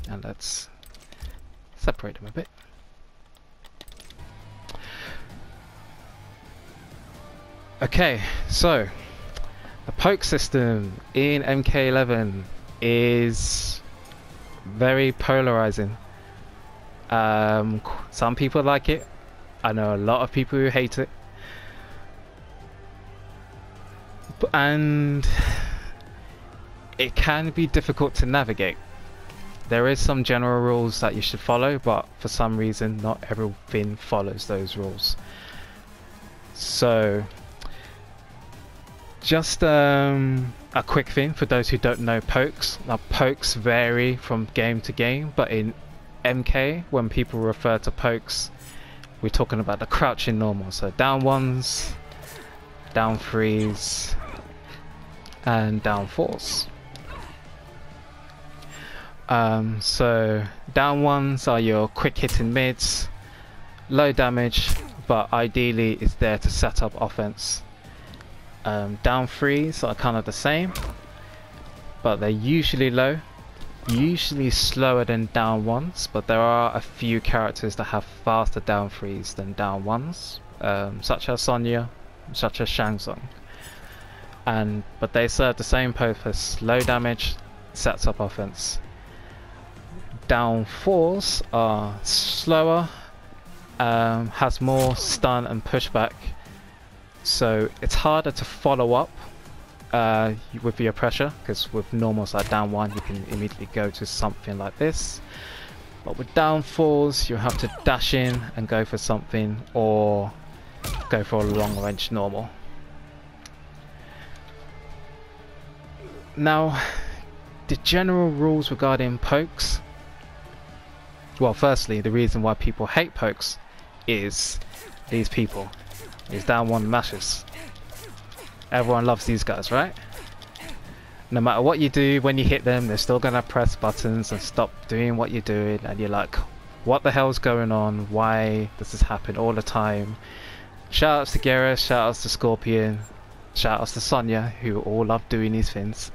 And let's separate them a bit. Okay, so the poke system in MK11 is very polarizing. Some people like it. I know a lot of people who hate it. And it can be difficult to navigate. There is some general rules that you should follow, but for some reason not everything follows those rules. So just a quick thing for those who don't know pokes. Now pokes vary from game to game, but in MK, when people refer to pokes, we're talking about the crouching normal. So down ones, down threes, and down fours. So down ones are your quick hitting mids, low damage, but ideally it's there to set up offense. Down threes are kind of the same, but they're usually low, usually slower than down ones, but there are a few characters that have faster down threes than down ones, such as Sonya, such as Shang Tsung. But they serve the same purpose: low damage, sets up offense. Down fours are slower, has more stun and pushback, so it's harder to follow up with your pressure, because with normals like down one you can immediately go to something like this, but with down fours you have to dash in and go for something, or go for a long range normal. Now the general rules regarding pokes, well, firstly, the reason why people hate pokes is these people, these down one mashers. Everyone loves these guys, right? No matter what you do, when you hit them, they're still gonna press buttons and stop doing what you're doing, and you're like, what the hell's going on? Why does this happen all the time? Shout outs to Garrus, shout outs to Scorpion, shout outs to Sonya, who all love doing these things.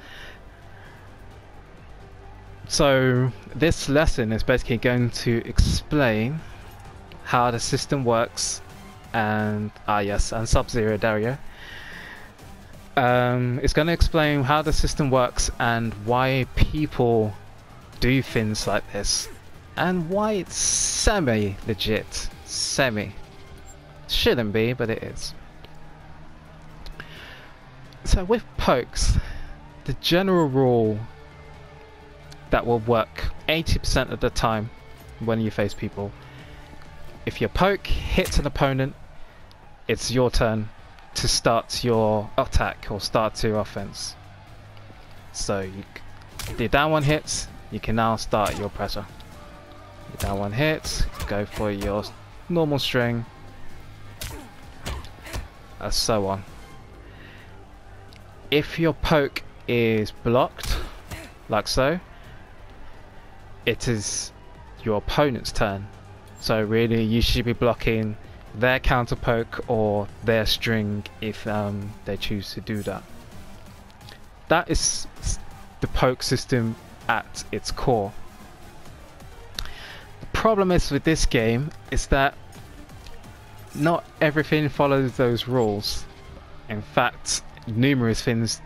So this lesson is basically going to explain how the system works, and and Sub-Zero Dario. It's going to explain how the system works and why people do things like this, and why it's semi-legit. Semi. Shouldn't be, but it is. So with pokes, the general rule that will work 80% of the time when you face people: if your poke hits an opponent, it's your turn to start your attack or start your offense. So the down one hits, you can now start your pressure. The down one hits, go for your normal string, and so on. If your poke is blocked, like so, it is your opponent's turn. So really you should be blocking their counter poke or their string if they choose to do that. That is the poke system at its core. The problem is with this game is that not everything follows those rules. In fact, numerous things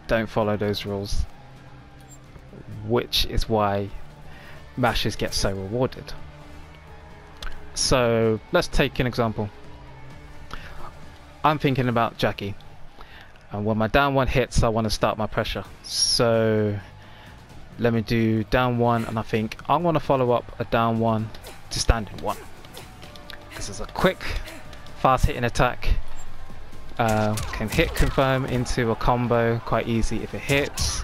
don't follow those rules, which is why mashers get so rewarded. So let's take an example. I'm thinking about Jackie, and when my down one hits I want to start my pressure. So let me do down one, and I think I want to follow up a down one to standing one. This is a quick, fast hitting attack. Can hit confirm into a combo quite easy if it hits,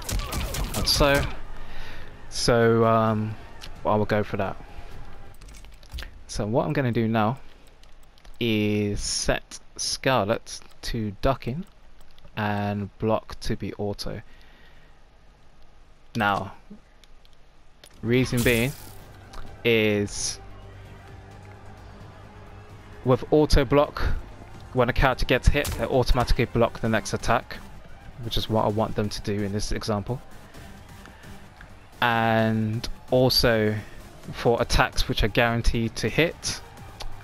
and so I will go for that. So what I'm going to do now is set Scarlet to ducking and block to be auto. Now, reason being is with auto block, when a character gets hit, they automatically block the next attack, which is what I want them to do in this example. And also for attacks which are guaranteed to hit,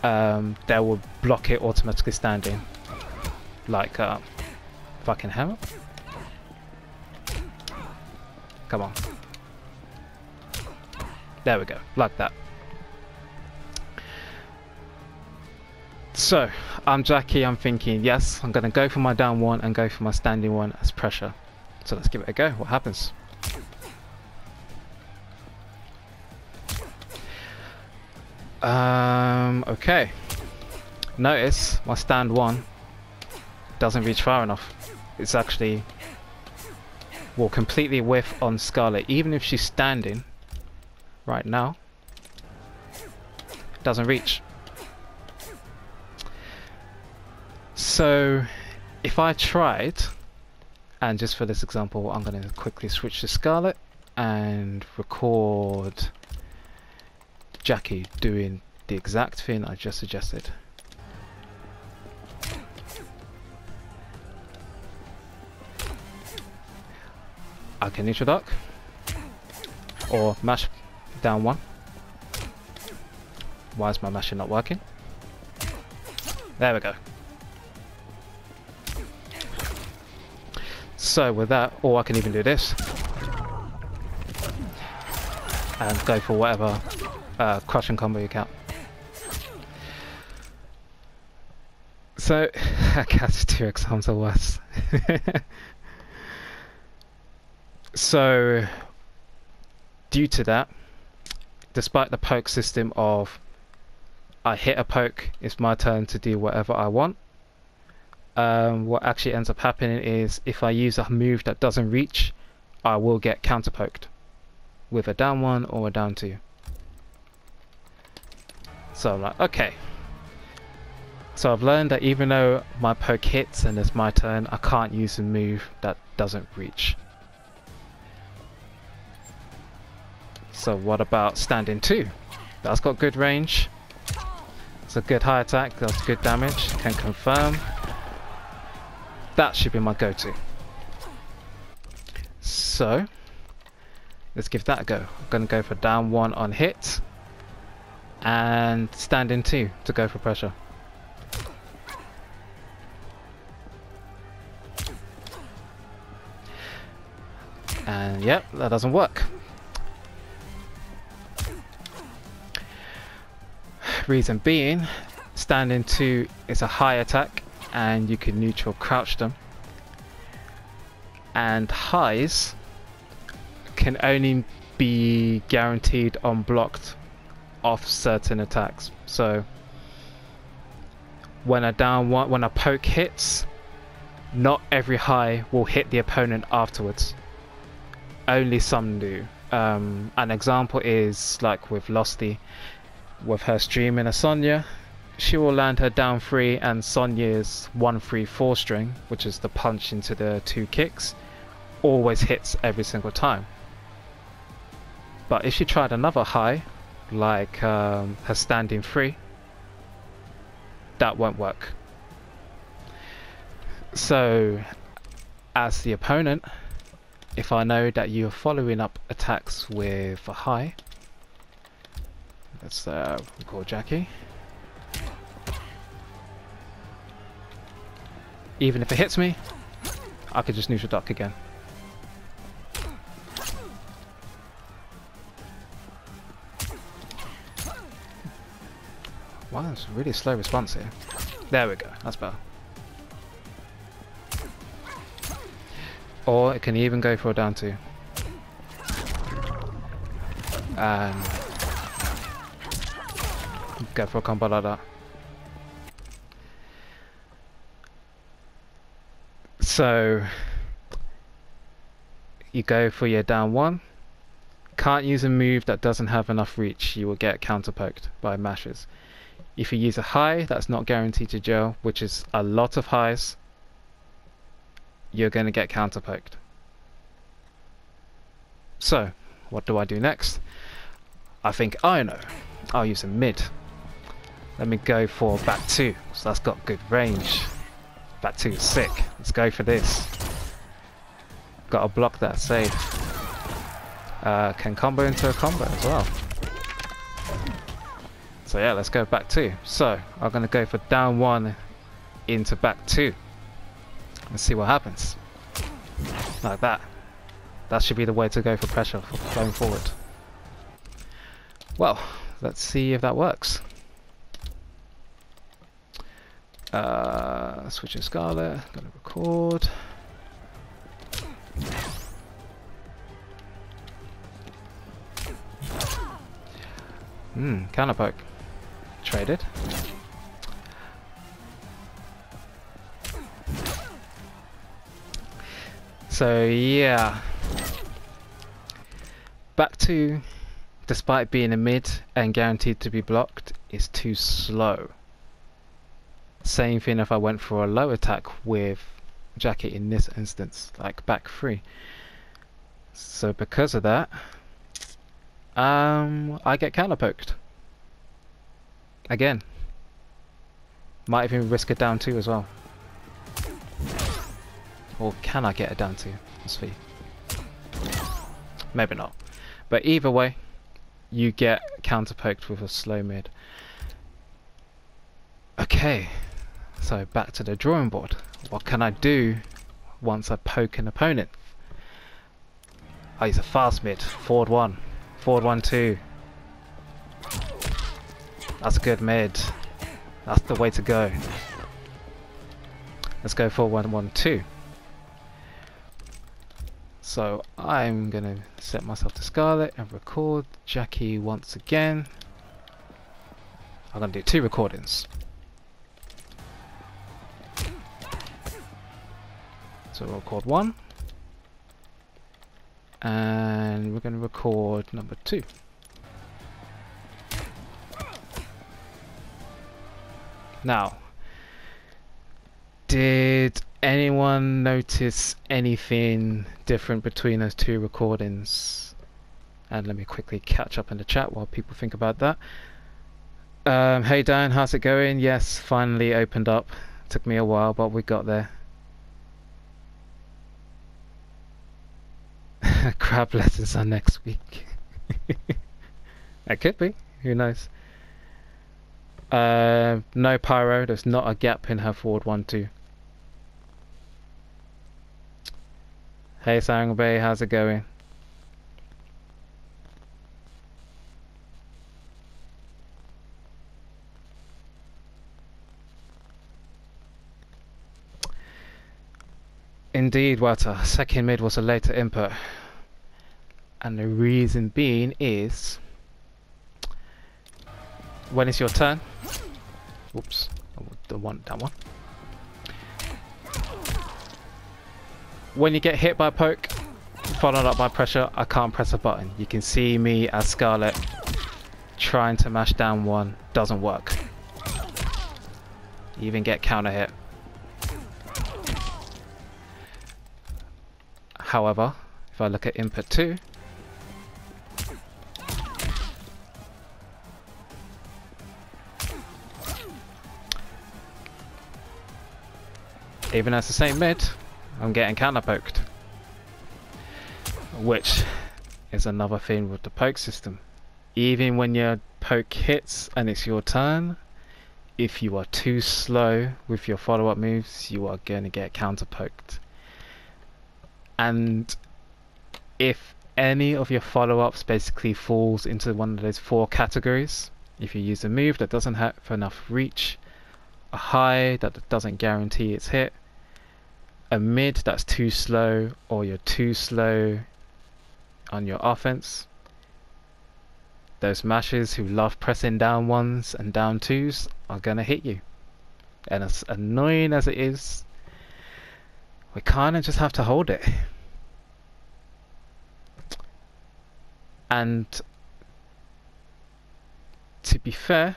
they will block it automatically standing. Like fucking hammer. Come on. There we go, like that. So, I'm Jackie, I'm thinking, yes, I'm gonna go for my down one and go for my standing one as pressure. So let's give it a go, what happens? Okay. Notice my stand one doesn't reach far enough. It's actually will completely whiff on Scarlet, even if she's standing right now. Doesn't reach. So if I tried, and just for this example I'm going to quickly switch to Scarlet and record Jackie doing the exact thing I just suggested. I can neutral duck or mash down one. Why is my mashing not working? There we go. So with that, or I can even do this and go for whatever crushing combo you count. So I guess 2x are worse. So due to that, despite the poke system of I hit a poke, it's my turn to do whatever I want, what actually ends up happening is if I use a move that doesn't reach, I will get counter poked with a down one or a down two. So I'm like, okay. So I've learned that even though my poke hits and it's my turn, I can't use a move that doesn't reach. So what about standing two? That's got good range. It's a good high attack, that's good damage, can confirm. That should be my go-to. So let's give that a go. I'm gonna go for down one on hit and standing two to go for pressure. And yep, that doesn't work. Reason being, standing two is a high attack and you can neutral crouch them, and highs can only be guaranteed unblocked off certain attacks. So when a down one, when a poke hits, not every high will hit the opponent afterwards, only some do. An example is like with Losty, with her streaming a Sonya, she will land her down 3 and Sonya's 1-3-4 string, which is the punch into the 2 kicks, always hits every single time. But if she tried another high, like her standing 3, that won't work. So as the opponent, if I know that you're following up attacks with a high, let's call Jackie. Even if it hits me, I could just neutral duck again. Wow, that's a really slow response here. There we go, that's better. Or it can even go for a down two. And go for a combo like that. So you go for your down one, can't use a move that doesn't have enough reach, you will get counter poked by mashes. If you use a high that's not guaranteed to gel, which is a lot of highs, you're going to get counter poked. So what do I do next? I think I know. I'll use a mid. Let me go for back 2, so that's got good range. Back 2 is sick. Let's go for this. Gotta block that save. can combo into a combo as well. So yeah, let's go back 2. So I'm going to go for down 1 into back 2. Let's see what happens. Like that. That should be the way to go for pressure for going forward. Well, let's see if that works. Switching Scarlet, gonna record. Counter poke. Traded. So yeah. Back 2, despite being a mid and guaranteed to be blocked, is too slow. Same thing if I went for a low attack with Jackie in this instance, like back 3. So because of that, I get counter poked. Again. Might even risk a down 2 as well. Or can I get a down 2? Let's see. Maybe not. But either way, you get counter poked with a slow mid. Okay, so back to the drawing board. What can I do once I poke an opponent? I use a fast mid, forward 1, forward 1 2. That's a good mid. That's the way to go. Let's go forward 1 1 2. So I'm gonna set myself to Scarlet and record Jackie once again. I'm gonna do 2 recordings. So we'll record 1, and we're gonna record number 2. Now, did anyone notice anything different between those 2 recordings? And let me quickly catch up in the chat while people think about that. Hey Dan, how's it going? Yes, finally opened up. Took me a while, but we got there. Crab lessons are next week. It could be, who knows. No pyro, there's not a gap in her forward 1 2. Hey Sangbei, how's it going? Indeed, Wata. Second mid was a later input. And the reason being is when it's your turn. Whoops, I don't want that one. When you get hit by a poke, followed up by pressure, I can't press a button. You can see me as Scarlet trying to mash down 1, doesn't work. You even get counter hit. However, if I look at input 2, even as the same mid, I'm getting counter poked, which is another thing with the poke system. Even when your poke hits and it's your turn, if you are too slow with your follow-up moves, you are going to get counter poked. And if any of your follow-ups basically falls into one of those 4 categories, if you use a move that doesn't have enough reach, a high that doesn't guarantee its hit, a mid that's too slow, or you're too slow on your offense, those mashers who love pressing down 1s and down 2s are gonna hit you. And as annoying as it is, we kinda just have to hold it. And to be fair,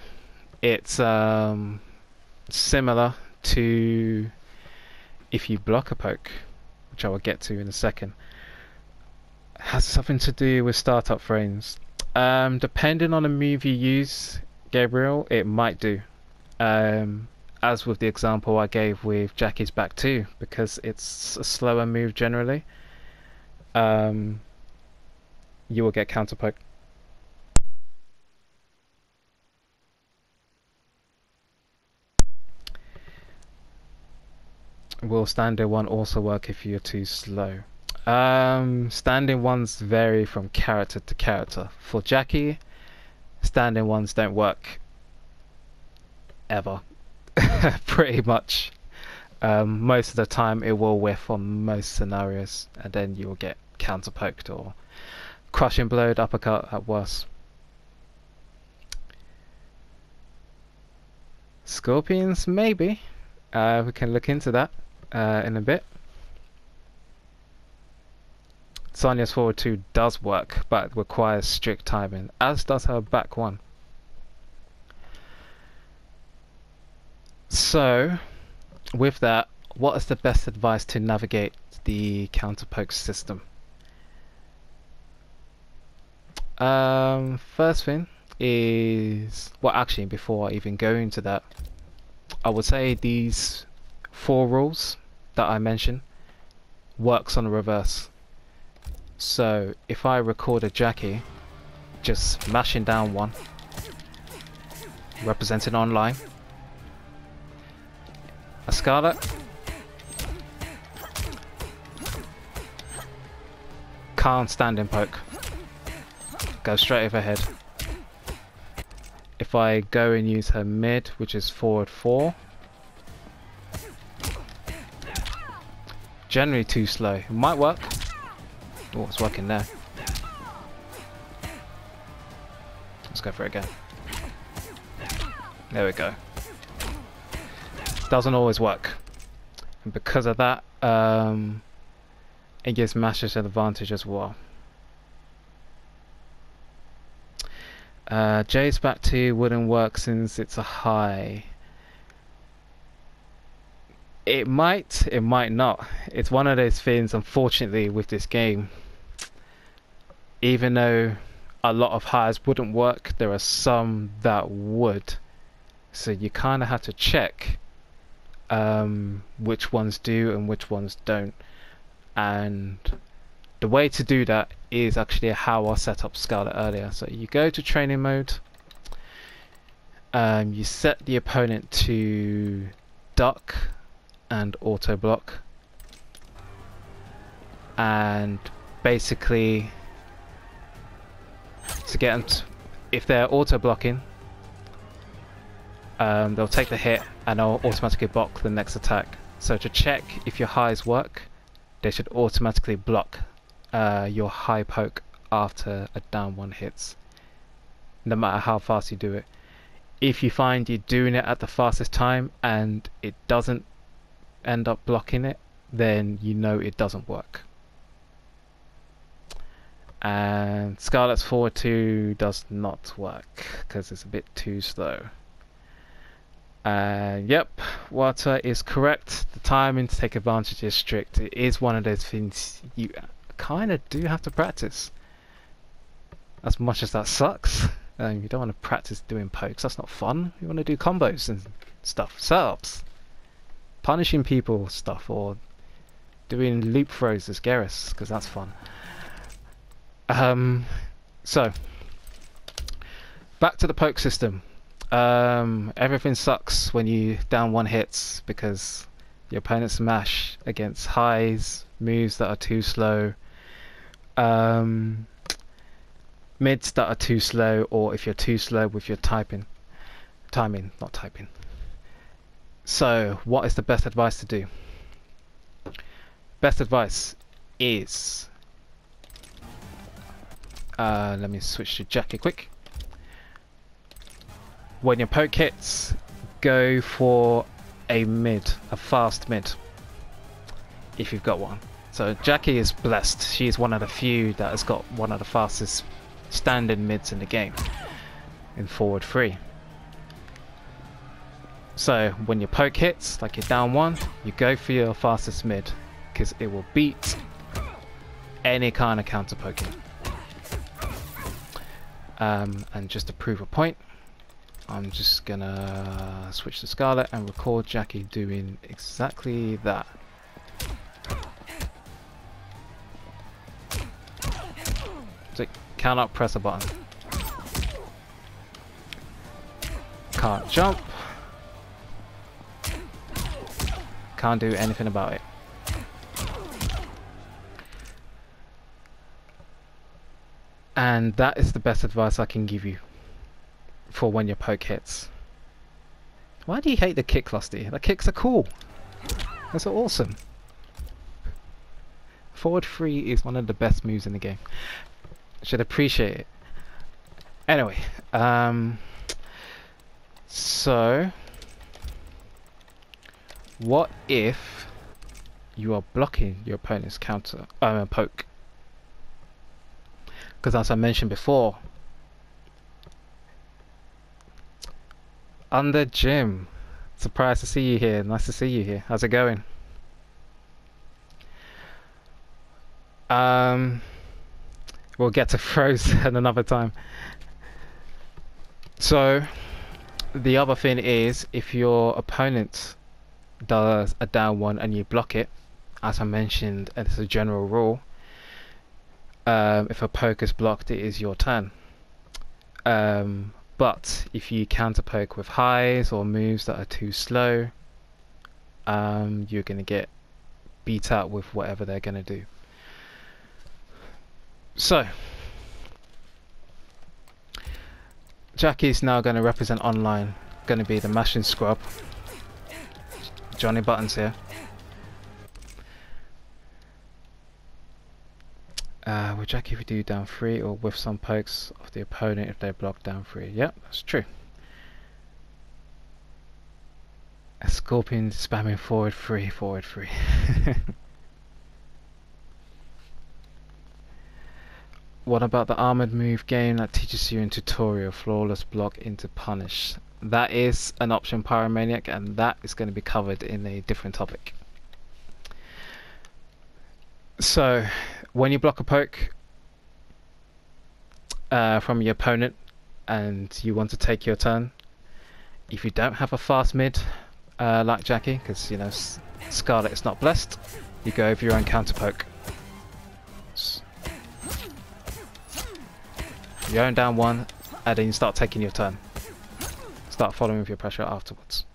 it's similar to if you block a poke, which I will get to in a second. It has something to do with startup frames. Depending on the move you use, Gabriel, it might do. As with the example I gave with Jackie's back 2, because it's a slower move generally. you will get counter poke. Will standing one also work if you're too slow? Standing ones vary from character to character. For Jackie, standing ones don't work ever. Pretty much. Most of the time it will whiff on most scenarios, and then you'll get counter poked or crushing blow, uppercut at worst. Scorpions, maybe. We can look into that in a bit. Sonya's forward 2 does work, but requires strict timing, as does her back 1. So, with that, what is the best advice to navigate the counter poke system? First thing is, well, actually, before I even go into that, I would say these 4 rules that I mentioned works on the reverse. So if I record a Jackie just mashing down 1, represented online, a Scarlet, can't stand in poke, go straight overhead. If I go and use her mid, which is forward 4, generally too slow. It might work. Oh, it's working there. Let's go for it again. There we go. Doesn't always work. And because of that, it gives mashers an advantage as well. J's back 2 wouldn't work since it's a high. It might not. It's one of those things, unfortunately, with this game. Even though a lot of highs wouldn't work, there are some that would. So you kind of have to check which ones do and which ones don't. And the way to do that is actually how I set up Scarlet earlier. So you go to training mode. You set the opponent to duck and auto block, and basically to get them to, if they're auto blocking, they'll take the hit and they'll automatically block the next attack. So to check if your highs work, they should automatically block your high poke after a down 1 hits, no matter how fast you do it. If you find you're doing it at the fastest time and it doesn't end up blocking it, then you know it doesn't work. And Scarlet's forward 2 does not work because it's a bit too slow. Yep, Water is correct. The timing to take advantage is strict. It is one of those things you kind of do have to practice. As much as that sucks, you don't want to practice doing pokes. That's not fun. You want to do combos and stuff, setups, punishing people stuff, or doing loop throws as Garrus, because that's fun. So back to the poke system. Everything sucks when you down 1 hits because your opponents smash against highs, moves that are too slow, mids that are too slow, or if you're too slow with your timing, not typing. So what is the best advice to do? Best advice is, let me switch to Jackie quick. When your poke hits, go for a mid, a fast mid, if you've got one. So Jackie is blessed. She's one of the few that has got one of the fastest standing mids in the game, in forward 3. So when your poke hits, like you're down 1, you go for your fastest mid, because it will beat any kind of counter poking. And just to prove a point, I'm just gonna switch to Scarlet and record Jackie doing exactly that. So Cannot press a button. Can't jump. Can't do anything about it. And that is the best advice I can give you for when your poke hits. Why do you hate the kick, Lusty? The kicks are cool. Those are awesome. Forward 3 is one of the best moves in the game. Should appreciate it. Anyway, so what if you are blocking your opponent's counter poke? Because as I mentioned before, under Jim, surprised to see you here. Nice to see you here. How's it going? We'll get to throws at another time. So the other thing is, if your opponent does a down one and you block it, as I mentioned, and it's a general rule, if a poke is blocked, it is your turn. But if you counter poke with highs or moves that are too slow, you're going to get beat out with whatever they're going to do. So Jackie's now going to represent online, going to be the mashing scrub. Johnny Buttons here. Will Jackie do down 3 or with some pokes of the opponent if they block down 3? Yep, that's true. A Scorpion spamming forward 3, forward 3. What about the armored move game that teaches you in tutorial flawless block into punish? That is an option, Pyromaniac, and that is going to be covered in a different topic. So when you block a poke from your opponent and you want to take your turn, if you don't have a fast mid like Jackie, because you know Scarlet is not blessed, you go over your own counter poke. You own down one, and then you start taking your turn. Start following with your pressure afterwards.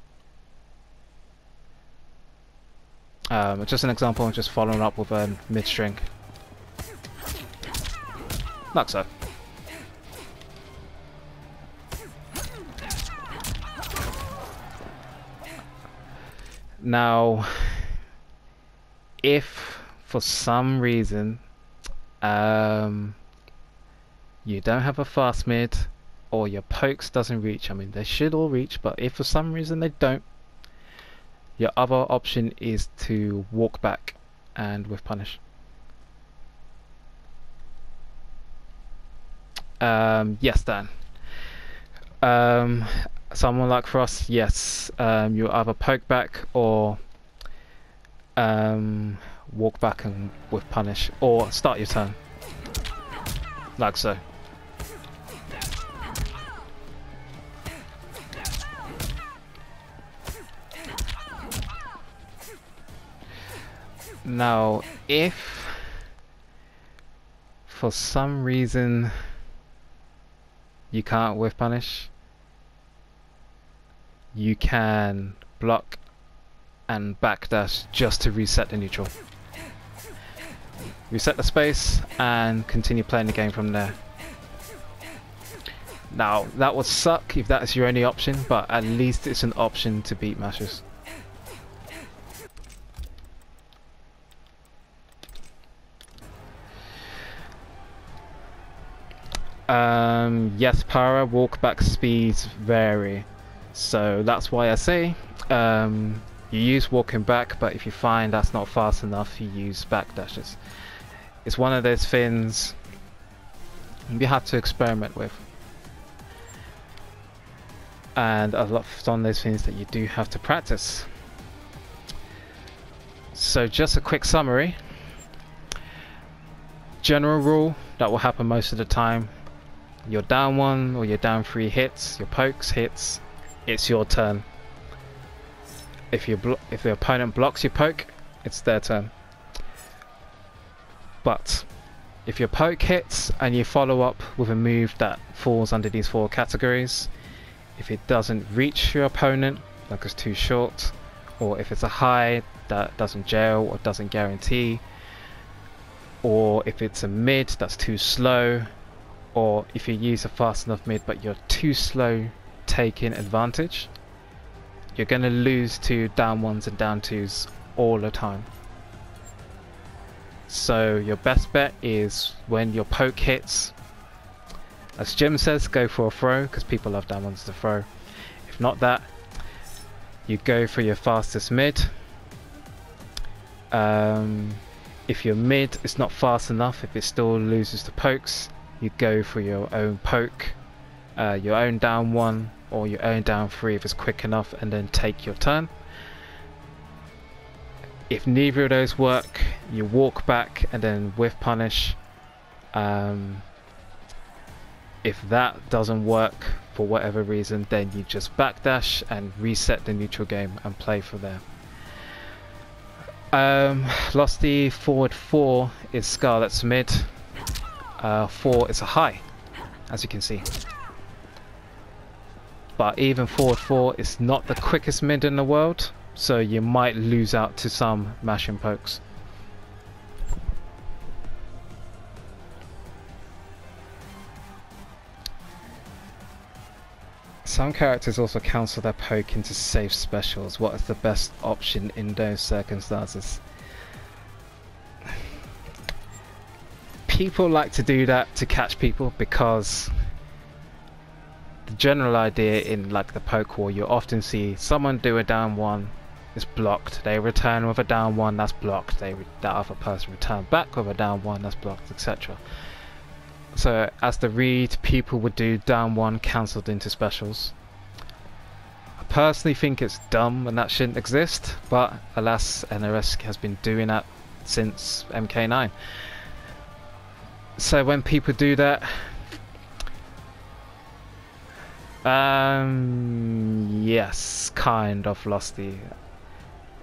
Just an example, just following up with a mid string. Like so. Now, if for some reason you don't have a fast mid, or your pokes doesn't reach, I mean they should all reach, but if for some reason they don't, your other option is to walk back and with punish. Yes, Dan. Someone like Frost, yes. You either poke back or walk back and with punish, or start your turn like so. Now, if for some reason you can't whiff punish, you can block and backdash just to reset the neutral. Reset the space and continue playing the game from there. Now, that would suck if that is your only option, but at least it's an option to beat mashers. Yes, para walk back speeds vary, so that's why I say you use walking back, but if you find that's not fast enough, you use backdashes. It's one of those things you have to experiment with, and a lot of those things that you do have to practice. So just a quick summary. General rule that will happen most of the time: your down one or your down 3 hits, your pokes hits, it's your turn. If the opponent blocks your poke, it's their turn. But If your poke hits and you follow up with a move that falls under these 4 categories, if it doesn't reach your opponent, like it's too short, or if it's a high that doesn't jail or doesn't guarantee, or if it's a mid that's too slow, or if you use a fast enough mid but you're too slow taking advantage, you're going to lose to down 1s and down 2s all the time. So your best bet is when your poke hits, as Jim says, go for a throw, because people love down 1s to throw. If not that, you go for your fastest mid. If your mid is not fast enough, if it still loses to pokes, you go for your own poke, your own down 1 or your own down 3 if it's quick enough, and then take your turn. If neither of those work, you walk back and then whiff punish. If that doesn't work for whatever reason, then you just backdash and reset the neutral game and play for there. Losty forward 4 is Scarlet's mid. 4 is a high, as you can see. But even forward 4 is not the quickest mid in the world, so you might lose out to some mashing pokes. Some characters also cancel their poke into safe specials. What is the best option in those circumstances? People like to do that to catch people, because the general idea in like the poke war, you often see someone do a down 1, it's blocked, they return with a down 1, that's blocked, that other person return back with a down 1, that's blocked, etc. So as the read, people would do down 1 cancelled into specials. I personally think it's dumb and that shouldn't exist, but alas, NRS has been doing that since MK9. So when people do that, yes, kind of Losty.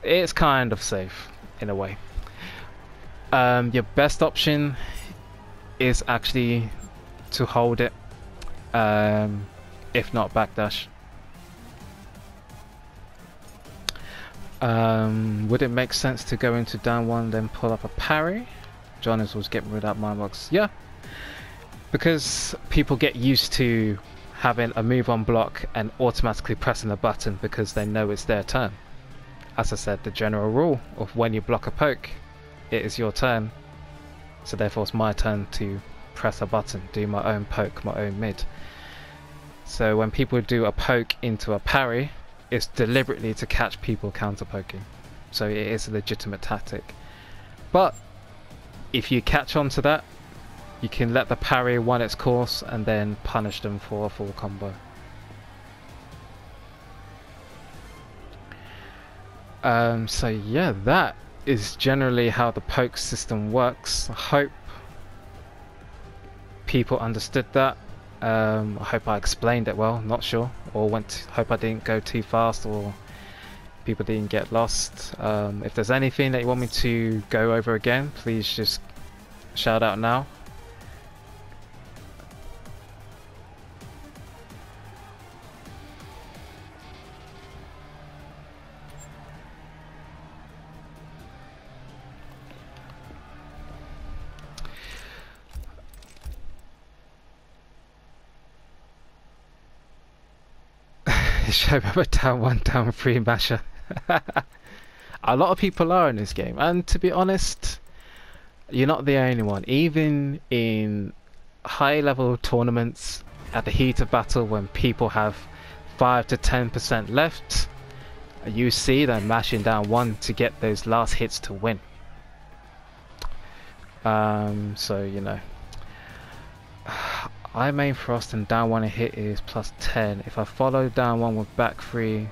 It's kind of safe in a way. Your best option is actually to hold it, if not backdash. Would it make sense to go into down 1 then pull up a parry? John was getting rid of that mind box. Yeah, because people get used to having a move on block and automatically pressing a button because they know it's their turn. As I said, the general rule of when you block a poke, it is your turn, so therefore it's my turn to press a button, do my own poke, my own mid. So when people do a poke into a parry, it's deliberately to catch people counter poking, so it is a legitimate tactic. But if you catch on to that, you can let the parry run its course and then punish them for a full combo. So yeah, that is generally how the poke system works. I hope people understood that. I hope I explained it well, not sure, or hope I didn't go too fast or people didn't get lost. If there's anything that you want me to go over again, please just shout out now. Show me a down 1, down 3 masher. A lot of people are in this game, and to be honest, you're not the only one. Even in high level tournaments, at the heat of battle, when people have 5 to 10% left, you see them mashing down 1 to get those last hits to win. So you know, I main frost and down 1 a hit is +10. If I follow down 1 with back 3,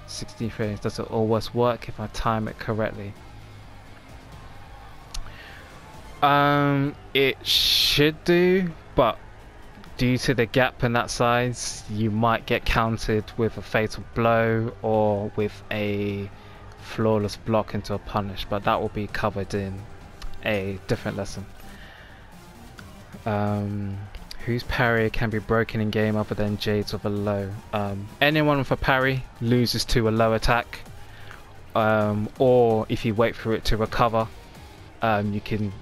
60 frames, does it always work if I time it correctly? It should do, but due to the gap in that size, you might get countered with a fatal blow or with a flawless block into a punish, but that will be covered in a different lesson. Whose parry can be broken in game other than Jade's with a low? Anyone with a parry loses to a low attack, or if you wait for it to recover, you can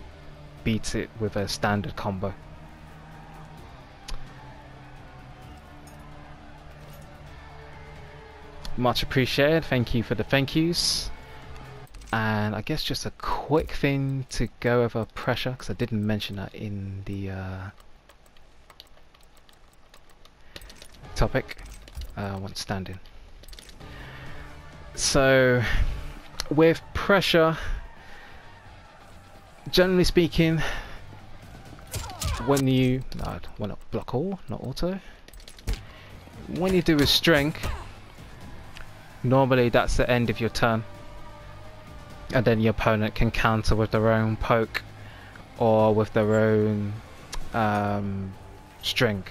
beat it with a standard combo. Much appreciated, thank you for the thank yous. And I guess just a quick thing to go over pressure, because I didn't mention that in the topic. One standing. So with pressure, generally speaking, when you well, not block all, not auto. When you do a strength, normally that's the end of your turn, and then your opponent can counter with their own poke or with their own string.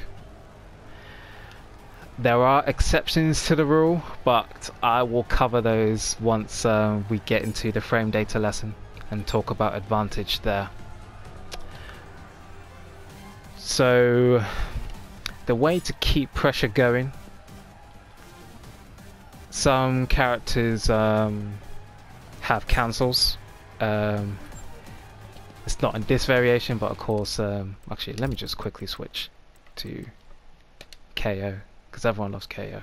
There are exceptions to the rule, but I will cover those once we get into the frame data lesson and talk about advantage there. So the way to keep pressure going, some characters have cancels. It's not in this variation, but of course, actually let me just quickly switch to KO, because everyone loves KO.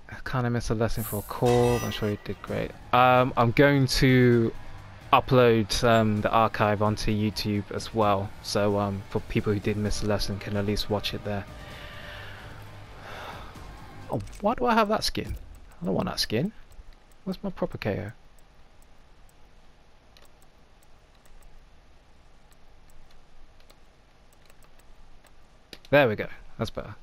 I kind of missed a lesson for a call, I'm sure you did great. I'm going to upload the archive onto YouTube as well, so for people who did miss a lesson can at least watch it there. Oh, why do I have that skin? I don't want that skin. Where's my proper KO? There we go, that's better.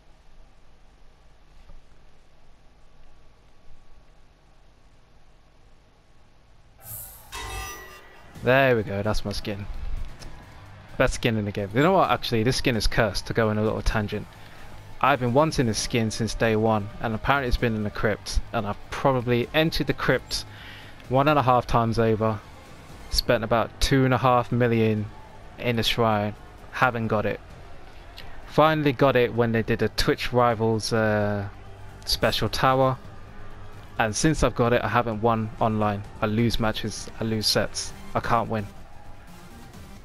There we go, that's my skin. Best skin in the game. You know what, actually, this skin is cursed, to go on a little tangent. I've been wanting this skin since day one, and apparently it's been in the crypt, and I've probably entered the crypt 1.5 times over, spent about 2.5 million in the shrine, haven't got it. Finally got it when they did a Twitch Rivals special tower, and since I've got it I haven't won online. I lose matches, I lose sets, I can't win.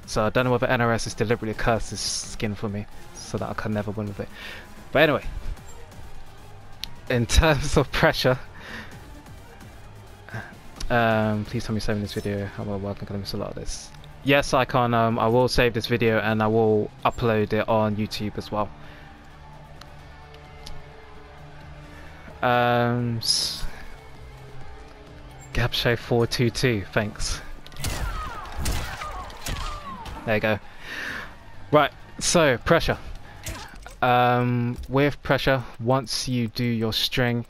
So I don't know whether NRS has deliberately cursed this skin for me so that I can never win with it. But anyway, in terms of pressure, please tell me saving this video. How am I working? I'm gonna miss a lot of this. Yes, I can. I will save this video and I will upload it on YouTube as well. Gapshow422, thanks. There you go. Right, so pressure. With pressure, once you do your string,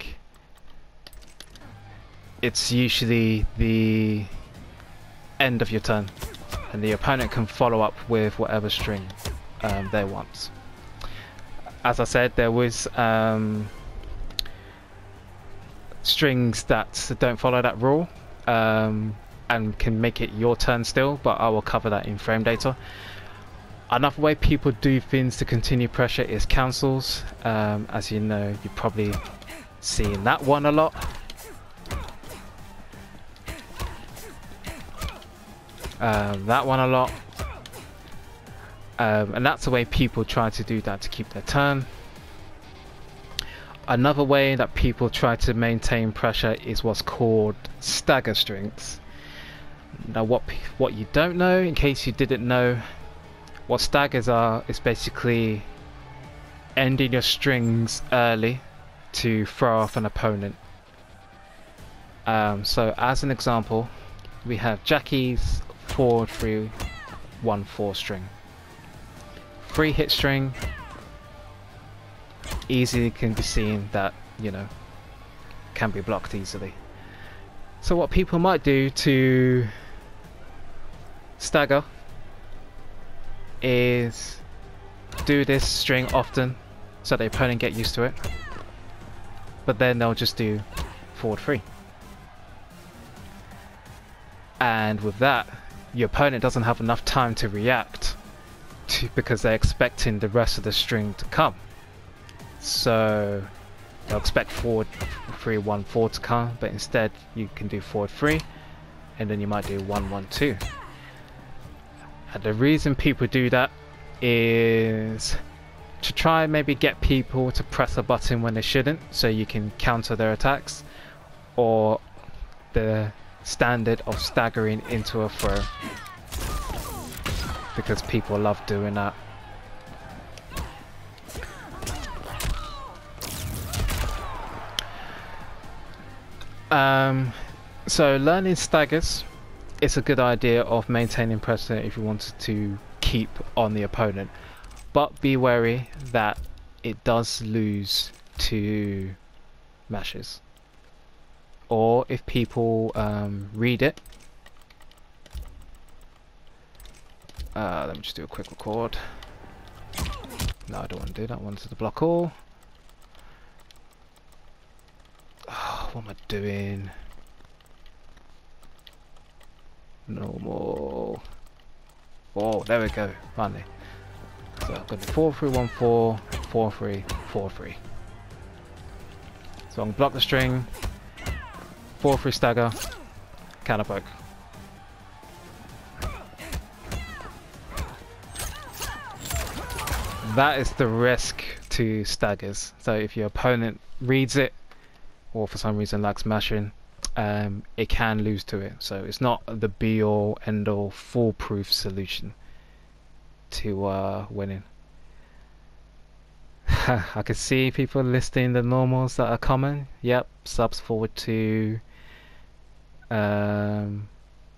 it's usually the end of your turn, and the opponent can follow up with whatever string they want. As I said, there was strings that don't follow that rule and can make it your turn still, but I will cover that in frame data. Another way people do things to continue pressure is cancels. As you know, you've probably seen that one a lot. That one a lot. And that's the way people try to do that to keep their turn. Another way that people try to maintain pressure is what's called stagger strings. Now what you don't know, in case you didn't know, what staggers are is basically ending your strings early to throw off an opponent. So as an example, we have Jackie's 4-3-1-4 string. 3-hit string, easily can be seen that, you know, can be blocked easily. So what people might do to stagger is do this string often so the opponent get used to it, but then they'll just do forward 3, and with that your opponent doesn't have enough time to react because they're expecting the rest of the string to come. So they'll expect forward 3 1 4 to come, but instead you can do forward 3, and then you might do 1 1 2. And the reason people do that is to try and maybe get people to press a button when they shouldn't, so you can counter their attacks, or the standard of staggering into a throw, because people love doing that. So learning staggers, it's a good idea of maintaining pressure if you wanted to keep on the opponent, but be wary that it does lose to mashes, or if people read it. Let me just do a quick record. No, I don't want to do that. I want to block all. Oh, what am I doing? Normal. Oh, there we go. Finally. So I've got 4 3 1 4 4 3 4 3. So I'm gonna block the string. 4 3 stagger. Counter poke. That is the risk to staggers. So if your opponent reads it, or for some reason likes mashing, it can lose to it. So it's not the be all end all foolproof solution to winning. I can see people listing the normals that are common. Yep, subs forward to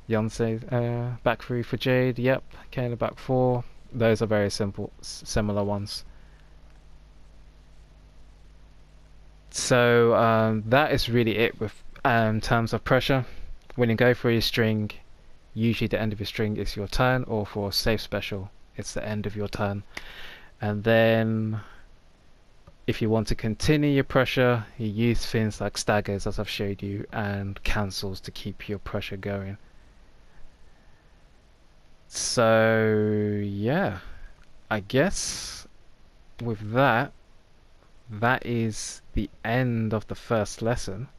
Yonsei, back 3 for Jade. Yep, Kayla back 4. Those are very simple, similar ones. So that is really it with terms of pressure. When you go for your string, usually the end of your string is your turn, or for a safe special, it's the end of your turn. And then if you want to continue your pressure, you use things like staggers, as I've showed you, and cancels to keep your pressure going. So yeah, I guess with that, that is the end of the first lesson.